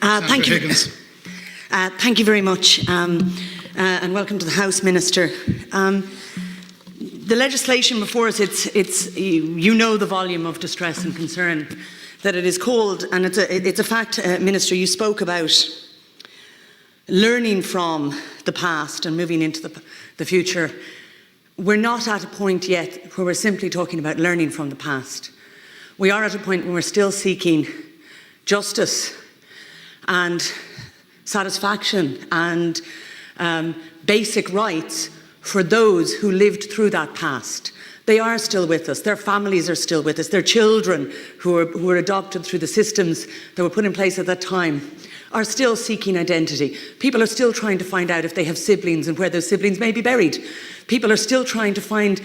Thank you. Higgins. Thank you very much, and welcome to the House, Minister. The legislation before us, you know the volume of distress and concern that it is called, and it's a fact, Minister, you spoke about learning from the past and moving into the future. We're not at a point yet where we're simply talking about learning from the past. We are at a point where we're still seeking justice and satisfaction and basic rights for those who lived through that past. They are still with us. Their families are still with us. Their children who were adopted through the systems that were put in place at that time are still seeking identity. People are still trying to find out if they have siblings and where those siblings may be buried. People are still trying to find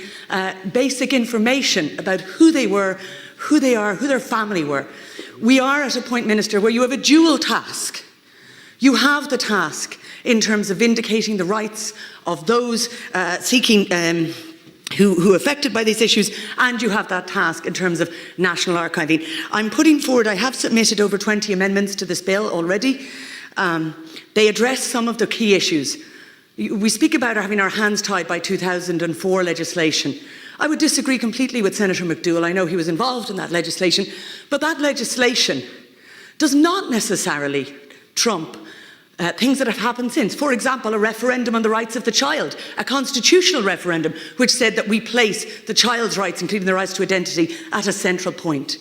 basic information about who they were, who they are, who their family were. We are at a point, Minister, where you have a dual task. You have the task in terms of vindicating the rights of those seeking who are affected by these issues, and you have that task in terms of national archiving. I'm putting forward, I have submitted over 20 amendments to this bill already. They address some of the key issues. We speak about having our hands tied by 2004 legislation. I would disagree completely with Senator McDougall. I know he was involved in that legislation, but that legislation does not necessarily trump things that have happened since. For example, a referendum on the rights of the child, a constitutional referendum which said that we place the child's rights, including the rights to identity, at a central point.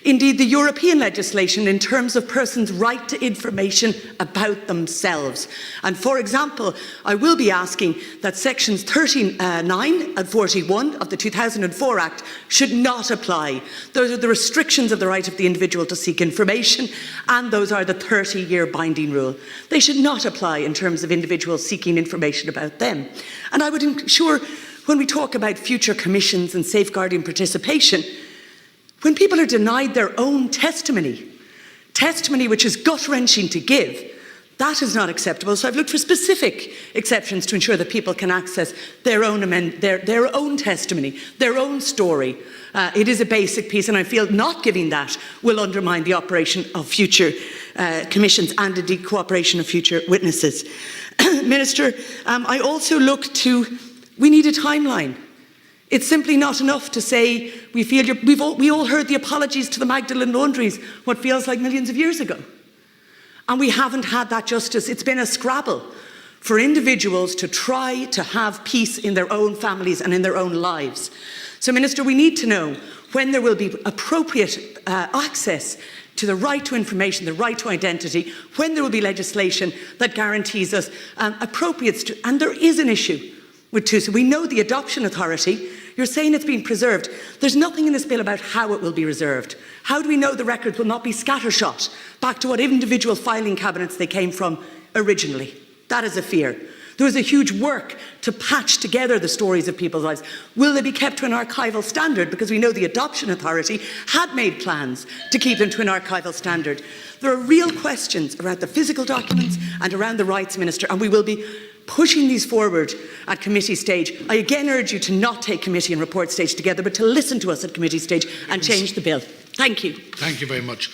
Indeed, the European legislation in terms of persons' right to information about themselves. And for example, I will be asking that sections 39 and 41 of the 2004 Act should not apply. Those are the restrictions of the right of the individual to seek information, and those are the 30-year binding rule. They should not apply in terms of individuals seeking information about them. And I would ensure, when we talk about future commissions and safeguarding participation, when people are denied their own testimony which is gut-wrenching to give, that is not acceptable. So I've looked for specific exceptions to ensure that people can access their own testimony, their own story. It is a basic piece, and I feel not giving that will undermine the operation of future commissions and indeed cooperation of future witnesses. Minister, I also look to, we need a timeline. It's simply not enough to say we all heard the apologies to the Magdalen laundries what feels like millions of years ago. And we haven't had that justice. It's been a scrabble for individuals to try to have peace in their own families and in their own lives. So, Minister, we need to know when there will be appropriate access to the right to information, the right to identity, when there will be legislation that guarantees us appropriate, and there is an issue with TUSA. We know the adoption authority. You're saying it's been preserved. There's nothing in this bill about how it will be reserved. How do we know the records will not be scattershot back to what individual filing cabinets they came from originally? That is a fear. There was a huge work to patch together the stories of people's lives. Will they be kept to an archival standard? Because we know the adoption authority had made plans to keep them to an archival standard. There are real questions around the physical documents and around the rights, Minister, and we will be pushing these forward at committee stage. I again urge you to not take committee and report stage together, but to listen to us at committee stage and change the bill. Thank you. Thank you very much.